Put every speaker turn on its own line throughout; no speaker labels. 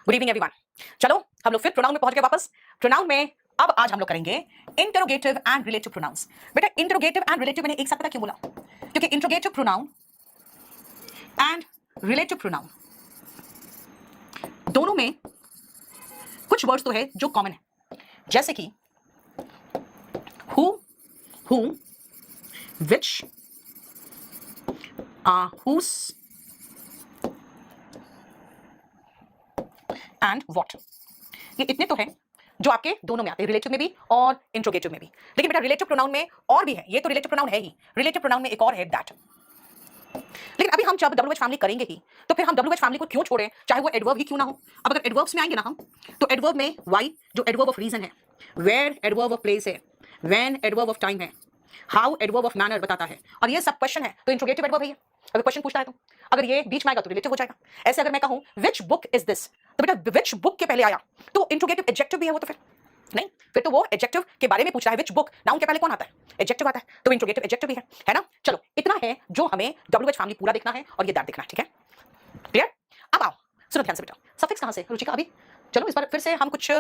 Good evening everyone. चलो हम लोग फिर प्रोनाउन में पहुंच गए वापस। प्रोनाउन में अब आज हम लोग करेंगे इंटरोगेटिव एंड रिलेटिव प्रोनाउंस। बेटा इंटरोगेटिव एंड रिलेटिव मैंने एक साथ पता क्यों बोला? क्योंकि interrogative pronoun and relative pronoun दोनों में कुछ वर्ड्स तो है जो कॉमन है, जैसे कि who, whom, which, whose and what. ये इतने तो हैं जो आपके दोनों में आते हैं, रिलेटिव में भी और इंट्रोगेटिव में भी। लेकिन बेटा रिलेटिव प्रोनाउन में और भी है, ये तो रिलेटिव प्रोनाउन है ही, रिलेटिव प्रोनाउन में एक और है दैट। लेकिन अभी हम जब डब्ल्यूएच फैमिली करेंगे ही, तो फिर हम डब्ल्यूएच फैमिली को क्यों छोड़ें, चाहे वो एडवर्ब ही क्यों ना हो। अब अगर एडवर्ब्स में आएंगे ना हम, तो एडवर्ब में वाई जो एडवर्ब ऑफ रीजन है, वेयर एडवर्ब ऑफ प्लेस है, व्हेन एडवर्ब ऑफ टाइम है, हाउ एडवर्ब ऑफ मैनर बताता है, और ये सब क्वेश्चन है तो इंट्रोगेटिव एडवर्ब है ये। अगर क्वेश्चन पूछता है तो अगर ये बीच में आएगा तो रिलेटिव हो जाएगा। ऐसे अगर मैं कहूं विच बुक इज दिस, तो बेटा विच बुक के पहले आया तो इंट्रोगेटिव एडजेक्टिव भी है वो, तो फिर नहीं, फिर तो वो एडजेक्टिव के बारे में पूछ रहा है। विच बुक, नाउन के पहले कौन आता है? एडजेक्टिव आता है, तो इंट्रोगेटिव एडजेक्टिव भी है ना। चलो इतना है जो हमें डब्ल्यूएच फैमिली पूरा देखना है और ये दैट देखना है, ठीक है, क्लियर। अब आओ सुनो ध्यान से बेटा, सफिक्स कहां से रुचिका? अभी चलो इस बार फिर से हम कुछ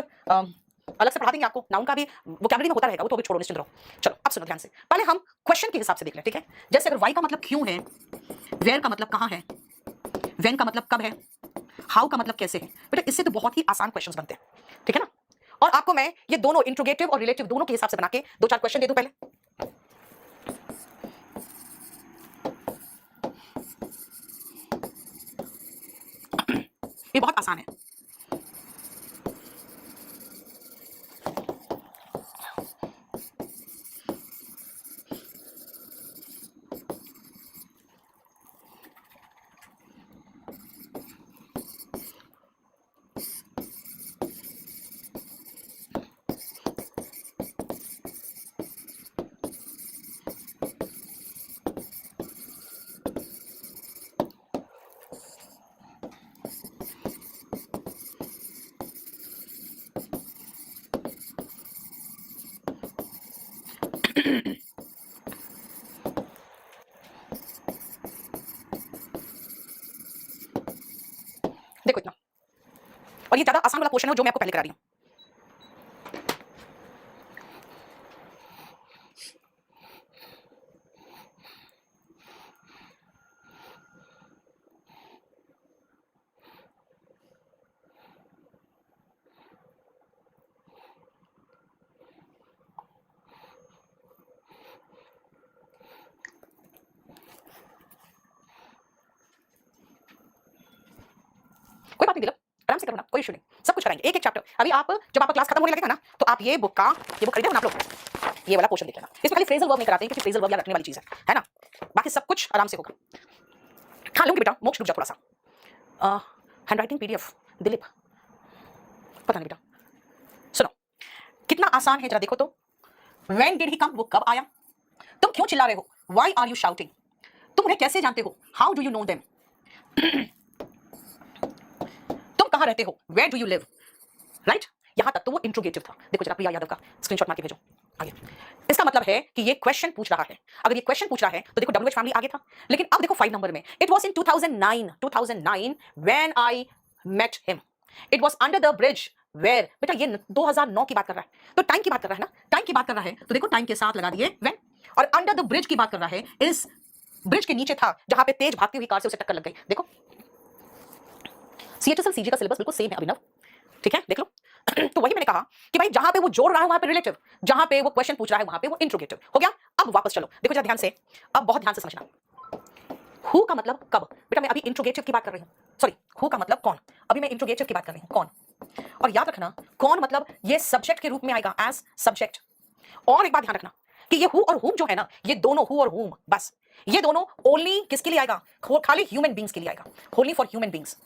अलग से पढ़ा देंगे आपको, नाउन का भी वोकैबुलरी में होता रहेगा वो, तो अभी छोड़ो, निश्चिंत रहो। चलो अब सुनो ध्यान से, पहले हम क्वेश्चन के हिसाब से देख लें, ठीक है। जैसे अगर वाई का मतलब क्यों है, वेयर का मतलब कहां है, व्हेन का मतलब कब है, हाउ का मतलब कैसे है। बेटा इससे तो बहुत ही आसान क्वेश्चंस बनते हैं, ठीक है ना। और आपको मैं ये दोनों इंट्रोगेटिव और रिलेटिव दोनों के हिसाब से बना के दो चार क्वेश्चन दे दूं पहले। ये बहुत आसान है। देखो इतना, और ये ज्यादा आसान वाला क्वेश्चन है जो मैं आपको पहले करा रही हूं। कोई बात नहीं दिलक, आराम से करो ना, कोई इशू नहीं, सब कुछ कराएंगे एक एक चैप्टर। अभी आप जब आपका क्लास खत्म होने लगेगा ना, तो आप ये बुक खरीदे हो ना आप लोग, ये वाला पोर्शन देख लेना। इसमें खाली फ्रेजल वर्ब नहीं कराते हैं, क्योंकि फ्रेजल वर्ब याद रखने वाली चीज है ना। बाकी सब कुछ आराम से होगा। हाँ लूंगी बेटा, मोक्ष रुक जा थोड़ा सा। हैंड राइटिंग पीडीएफ दिलीप, पता नहीं बेटा। सुनो कितना आसान है, जरा देखो तो। व्हेन डिड ही कम, वो कब आया। तुम क्यों चिल्ला रहे हो, व्हाई आर यू शाउटिंग। तुम उन्हें कैसे जानते हो, how do you know them. तुम कहां रहते हो, where do you live, right. यहां तक तो वो इंट्रोगेटिव था। देखो जरा प्रिया यादव का स्क्रीनशॉट मार के भेजो आगे। इसका मतलब है कि ये क्वेश्चन पूछ रहा है। अगर ये क्वेश्चन पूछ रहा है तो देखो डब्ल्यूएच फैमिली आगे था, लेकिन अब देखो 5 नंबर में, it was in 2009 when I met him, it was under the bridge where. बेटा ये 2009 की बात कर रहा है, तो टाइम की बात कर रहा है ना, टाइम की बात कर रहा है, तो देखो टाइम के साथ लगा दिए व्हेन। और अंडर द ब्रिज की बात कर रहा है, इस ब्रिज के नीचे था जहां पे तेज भागती हुई कार से उसे टक्कर लग गई। देखो सीएचएसएल सीजी का सिलेबस बिल्कुल सेम है अभिनव, ठीक है, देख लो। तो वही मैंने कहा कि भाई जहां पे वो जोड़ रहा है वहां पे रिलेटिव, जहां पे वो क्वेश्चन पूछ रहा है वहां पे वो इंट्रोगेटिव हो गया। अब वापस चलो, देखो जरा ध्यान से, अब बहुत ध्यान से समझना। हु का मतलब कब, बेटा मैं अभी इंट्रोगेटिव की बात कर रही हूं, सॉरी हु का मतलब कौन, अभी मैं इंट्रोगेटिव की बात कर रही हूं, कौन। और याद रखना कौन मतलब ये सब्जेक्ट के रूप में आएगा, एज सब्जेक्ट। और एक बात ध्यान रखना कि ये हु और हुम जो है ना, ये दोनों हु और हुम, बस ये दोनों ओनली किसके लिए आएगा, खाली ह्यूमन बींग्स के लिए आएगा, only for human beings.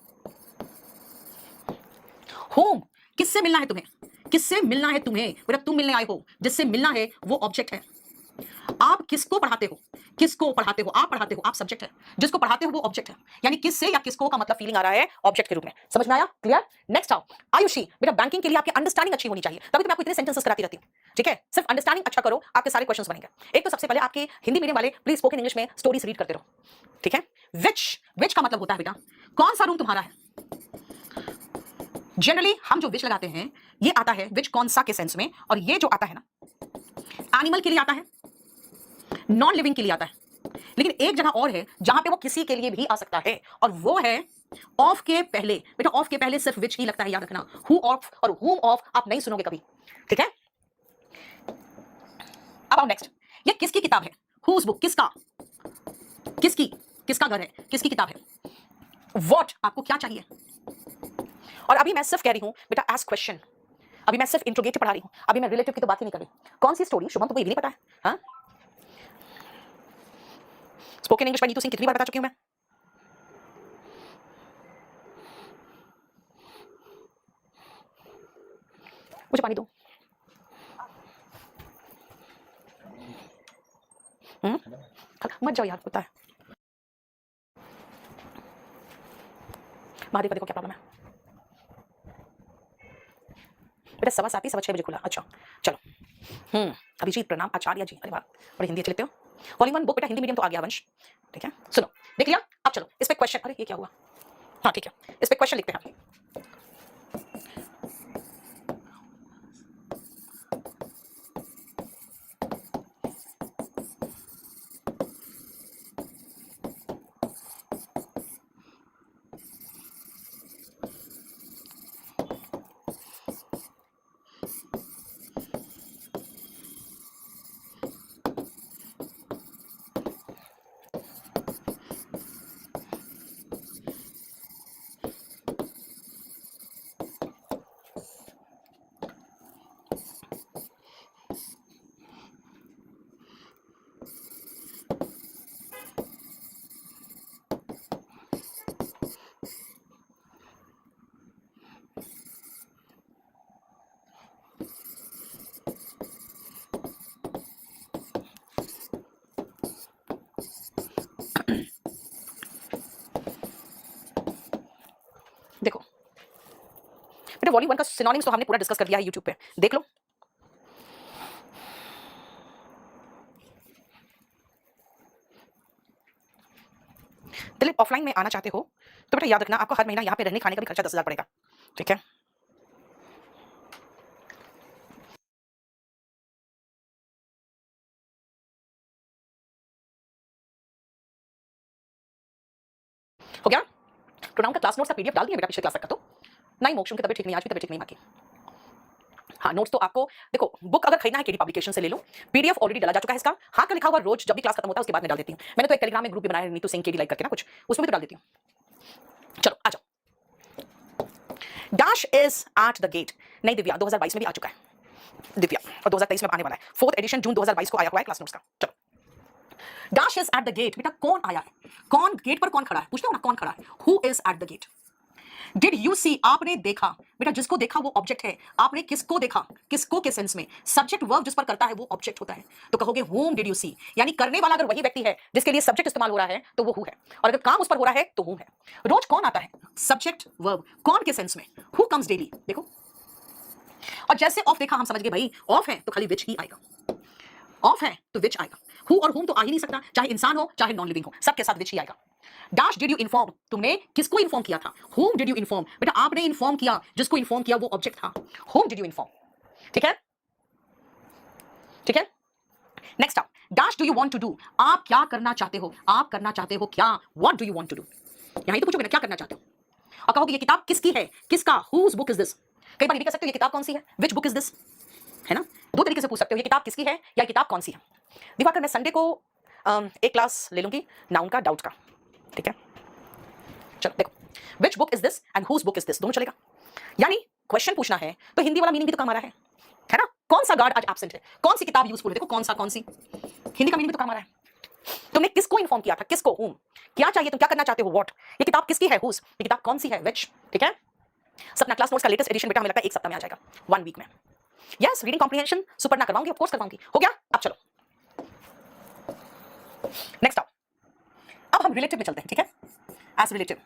Home किससे मिलना है तुम्हें, किससे मिलना है तुम्हें, मतलब तुम मिलने आए हो, जिससे मिलना है वो ऑब्जेक्ट है। आप किसको पढ़ाते हो, किसको पढ़ाते हो, आप पढ़ाते हो, आप सब्जेक्ट है, जिसको पढ़ाते हो वो ऑब्जेक्ट है। यानी किससे या किसको का मतलब फीलिंग आ रहा है ऑब्जेक्ट के रूप में। समझ में आया, क्लियर। नेक्स्ट आओ आयुषी, बेटा बैंकिंग के लिए आपकी अंडरस्टैंडिंग अच्छी होनी चाहिए, तभी तो मैं आपको इतने सेंटेंसेस कराती रहती हूं, ठीक है। सिर्फ अंडरस्टैंडिंग अच्छा करो, आपके सारे क्वेश्चंस बनेंगे। एक तो सबसे पहले आपके हिंदी मीडियम वाले प्लीज स्पोकन इंग्लिश में स्टोरीज रीड करते रहो, ठीक है। विच, विच का मतलब होता है बेटा कौन सा रूम तुम्हारा है, जनरली हम जो विच लगाते हैं ये आता है विच कौन सा के सेंस में, और ये जो आता है ना एनिमल के लिए आता है, नॉन लिविंग के लिए आता है। लेकिन एक जगह और है जहां पे वो किसी के लिए भी आ सकता है, और वो है ऑफ के पहले। बेटा ऑफ के पहले सिर्फ विच ही लगता है, याद रखना। हु ऑफ और हुम ऑफ आप नहीं सुनोगे कभी, ठीक है। अब आओ नेक्स्ट, ये किसकी किताब है? हुज बुक, किसका, किसकी, किसका घर है, किसकी किताब है। व्हाट, आपको क्या चाहिए। और अभी मैं सिर्फ कह रही हूं बेटा आस्क क्वेश्चन, अभी मैं सिर्फ इंट्रोगेटिव पढ़ा रही हूं, अभी मैं रिलेटिव की तो बात ही नहीं कर रही। कौन सी स्टोरी शुभम, तुमको ये भी नहीं पता है? हाँ, spoken English by Neetu Singh कितनी बार बता चुकी हूं मैं। मुझे पानी दो। मत जाओ यार, पता है महादेव का देखो क्या प्रॉब्लम है। बेटा 7:15 6:30 खुला, अच्छा चलो। अभिजीत प्रणाम, आचार्य जी, अरे वाह बड़ी हिंदी अच्छी लिखते हो। वॉल्यूम 1 बुक बेटा हिंदी मीडियम तो आ गया वंश, ठीक है। सुनो देख लिया, अब चलो इस पे क्वेश्चन, अरे ये क्या हुआ, हाँ ठीक है इस पे क्वेश्चन लिखते हैं। देखो बेटा वॉल्यूम 1 का सिनोनिम्स तो हमने पूरा डिस्कस कर लिया है यूट्यूब पे, देख लो। दिलीप ऑफलाइन में आना चाहते हो तो बेटा याद रखना आपको हर महीना यहाँ पे रहने खाने का भी खर्चा 10,000 पड़ेगा, ठीक है। हो गया। प्रोनाउन का क्लास नोट्स का पीडीएफ डाल दिया बेटा पिछले क्लास तक का, तो नहीं मोक्षम की तबीयत ठीक नहीं, आज भी तबीयत ठीक नहीं मां की। हाँ नोट्स तो आपको देखो, बुक अगर खरीदना है केडी पब्लिकेशन से ले लो, पीडीएफ ऑलरेडी डाला चुका है इसका, हाथ का लिखा हुआ रोज जब भी क्लास खत्म होता है उसके बाद में डाल देती हूँ। मैंने तो एक टेलीग्राम में ग्रुप भी बनाया है नीतू सिंह केडी लाइक करके ना कुछ, उसमें भी तो डाल देती हूँ। चलो आ जाओ। Dash is at the gate, नहीं दिव्या 2022 में भी आ चुका है दिव्या, और 2023 में आने वाला है, 4th एडिशन जून 2022 को आया हुआ है क्लास नोट्स का। चलो dash is at the gate, बेटा कौन आया है, कौन गेट पर कौन खड़ा है, पूछते हो ना कौन खड़ा है, who is at the gate. Did you see, आपने देखा, बेटा जिसको देखा वो ऑब्जेक्ट है, आपने किसको देखा, किसको के सेंस में, सब्जेक्ट वर्ब जिस पर करता है वो ऑब्जेक्ट होता है, तो कहोगे whom did you see, यानी करने वाला अगर वही व्यक्ति है जिसके लिए सब्जेक्ट इस्तेमाल हो रहा है तो वो हु है, और अगर काम उस पर हो रहा है तो हु है। रोज कौन आता है, सब्जेक्ट वर्ब, कौन के सेंस में, हु कम्स डेली, देखो। और जैसे ऑफ देखा हम समझ गए भाई ऑफ है तो खाली विच ही आएगा, ऑफ है तो विच आएगा, हु और हुम तो आ ही नहीं सकता, चाहे इंसान हो चाहे नॉन लिविंग हो, सबके साथ विच ही आएगा। डैश डिड यू इन्फॉर्म, तुमने किसको इन्फॉर्म किया था, whom did you inform, बेटा आपने इन्फॉर्म किया, जिसको इन्फॉर्म किया वो ऑब्जेक्ट था, whom did you inform, ठीक है ठीक है। नेक्स्ट आप dash do you want to do, आप क्या करना चाहते हो, आप करना चाहते हो क्या, what do you want to do, यही तो पूछोगे ना क्या करना चाहते हो, और कहोगे ये किताब किसकी है, किसका, हुज बुक इज दिस। कई बार ये भी कह सकते हो ये किताब कौन सी है, विच बुक इज दिस, है ना, दो तरीके से पूछ सकते हो, ये किताब किसकी है या किताब कौन सी है। दिवाकर मैं संडे को एक क्लास ले लूंगी नाउन का, डाउट का, ठीक है। चलो देखो which book is this and whose book is this, दोनों चलेगा। यानी क्वेश्चन पूछना है तो हिंदी वाला मीनिंग भी तो काम आ रहा है ना, कौन सा गार्ड आज एब्सेंट है, कौन सी किताब यूजफुल है, देखो कौन सी, हिंदी का मीनिंग भी तो काम आ रहा है। तुमने किसको इन्फॉर्म किया था, किसको, हुम, क्या चाहिए, तुम क्या करना चाहते हो, व्हाट, ये किताब किसकी है, हुज, ये किताब कौन सी है, विच, ठीक है। सपना क्लास नोट्स का लेटेस्ट एडिशन बेटा हमें लगता है एक सप्ताह में आ जाएगा, 1 वीक में। यस रीडिंग कॉम्प्रिहेंशन सुपर ना करवाऊंगी, ऑफ कोर्स करवाऊंगी, हो गया। अब चलो नेक्स्ट आओ, अब हम रिलेटिव में चलते हैं, ठीक है, एज रिलेटिव।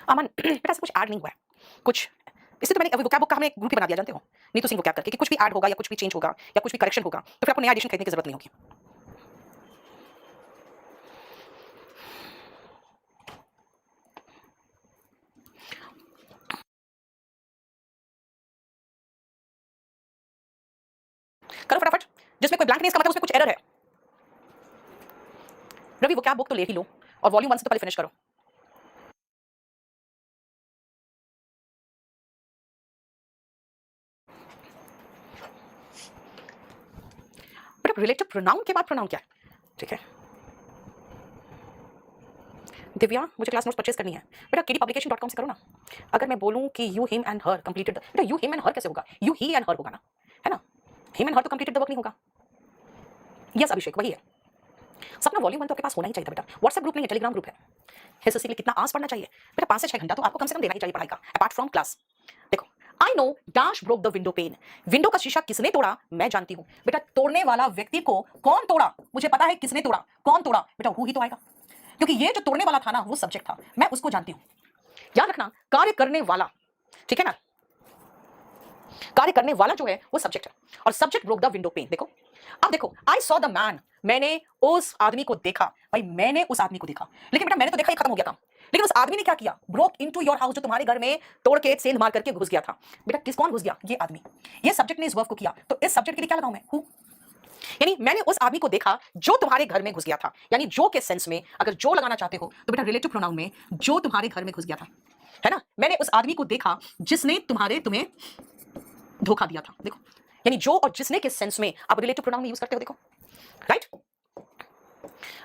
अमन बेटा ऐसा कुछ ऐड नहीं हुआ है कुछ, इससे तो मैंने अभी वोकैब बुक का हमने एक ग्रुप ही बना दिया जानते हो, नीतू सिंह वोकैब करके, कि कुछ भी ऐड होगा या कुछ भी चेंज होगा या कुछ भी करेक्शन होगा तो फिर आपको नया एडिशन खरीदने की जरूरत नहीं होगी। करो फटाफट, जिसमें कोई ब्लैंक नहीं इसका मतलब उसमें कुछ एरर है। रवि वोकैब बुक तो ले ही लो और वॉल्यूम 1 से तो पहले फिनिश करो। बट रिलेटिव प्रोनाउन के बाद प्रोनाउन क्या है? ठीक है दिव्या, मुझे क्लास नोट्स परचेज करनी है बेटा, kdpublication.com से करो ना। अगर मैं बोलूं कि you him and her completed, बेटा यू हिम एंड हर कैसे होगा, यू ही एंड हर होगा ना, है ना, हिम एंड हर तो कंप्लीटेड द वर्क नहीं होगा। यस अभिषेक वही है। सपना वॉल्यूम 1 तो आपके पास होना ही चाहिए था बेटा, व्हाट्सएप ग्रुप नहीं है, टेलीग्राम ग्रुप है। एसएससी के लिए कितना आस पढ़ना चाहिए बेटा, 5 से 6 घंटा तो आपको कम से कम देना ही चाहिए पढ़ाई का, अपार्ट फ्रॉम क्लास। देखो I know dash broke the window pane, window का शीशा किसने तोड़ा मैं जानती हूं बेटा, तोड़ने वाला व्यक्ति को कौन तोड़ा मुझे पता है, किसने तोड़ा कौन तोड़ा बेटा वो ही तो आएगा, क्योंकि ये जो तोड़ने वाला था ना वो सब्जेक्ट था, मैं उसको जानती हूं। याद रखना कार्य करने वाला, ठीक है ना, कार्य करने वाला जो है वो सब्जेक्ट है और subject broke the window pen. देखो अब देखो आई सॉ द मैन, मैंने उस आदमी को देखा, भाई मैंने उस आदमी को देखा, लेकिन बेटा मैंने तो देखा ये खत्म हो गया काम, लेकिन उस आदमी ने क्या किया, ब्रोक इनटू योर हाउस, जो तुम्हारे घर में तोड़ के सेल मार करके घुस गया था। बेटा किस कौन घुस गया, ये आदमी, ये सब्जेक्ट ने इस वर्ब को किया, तो इस सब्जेक्ट के लिए क्या लगाऊं मैं, हु, यानी मैंने उस आदमी को देखा जो तुम्हारे घर में घुस गया था, यानी जो के सेंस में अगर जो लगाना चाहते हो तो बेटा रिलेटिव प्रोनाउन में जो तुम्हारे घर में घुस गया था, है ना, मैंने उस आदमी को देखा जिसने तुम्हें धोखा दिया था। देखो यानी जो और जिसने के सेंस में आप रिलेटिव प्रोनाउन में यूज करते हो, देखो राइट।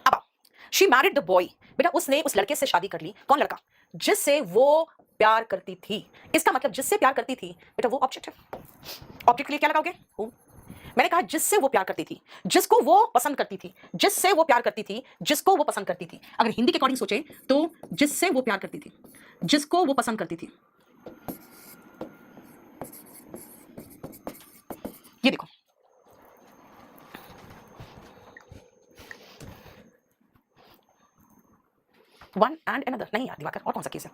अब शी मैरिड द बॉय, बेटा उसने उस लड़के से शादी कर ली, कौन लड़का, जिससे वो प्यार करती थी, इसका मतलब जिससे प्यार करती थी बेटा वो ऑब्जेक्ट है, ऑब्जेक्ट के लिए क्या लगाओगे, हूं। मैंने कहा जिससे वो प्यार करती थी, जिसको वो पसंद करती थी, जिससे वो प्यार करती थी, जिसको वो पसंद करती थी। अगर हिंदी के अकॉर्डिंग सोचे तो जिससे वो प्यार करती थी, जिसको वो पसंद करती थी, ये देखो वन एंड अनदर, नहीं यार दिवाकर और कौन सा केस है,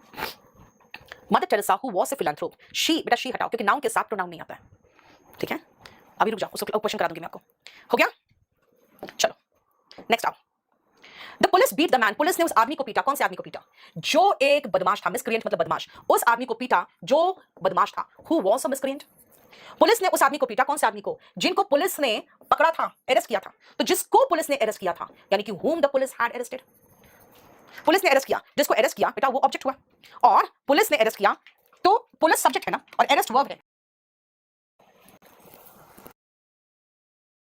Mother Teresa who was a philanthrope, she, बेटा शी हटाओ क्योंकि नाउन के साथ प्रोनाउन नहीं आता है, ठीक है। अभी रुक जाओ उसको क्वेश्चन करा दूंगी मैं आपको, हो गया, चलो नेक्स्ट आओ। The police beat the man, police ने उस आदमी को पीटा, कौन से आदमी को पीटा, जो एक बदमाश था, मिसक्रिएंट मतलब बदमाश, उस आदमी को पीटा जो बदमाश था, who was a miscreant. Police ने उस आदमी को पीटा, कौन से आदमी को, जिनको पुलिस ने पकड़ा था, अरेस्ट किया था, तो जिसको पुलिस ने अरेस्ट किया था, यानी कि whom the police had arrested, police ने अरेस्ट किया, जिसको अरेस्ट किया बेटा वो ऑब्जेक्ट हुआ, और पुलिस ने अरेस्ट किया तो पुलिस सब्जेक्ट है ना और अरेस्ट वर्ब है।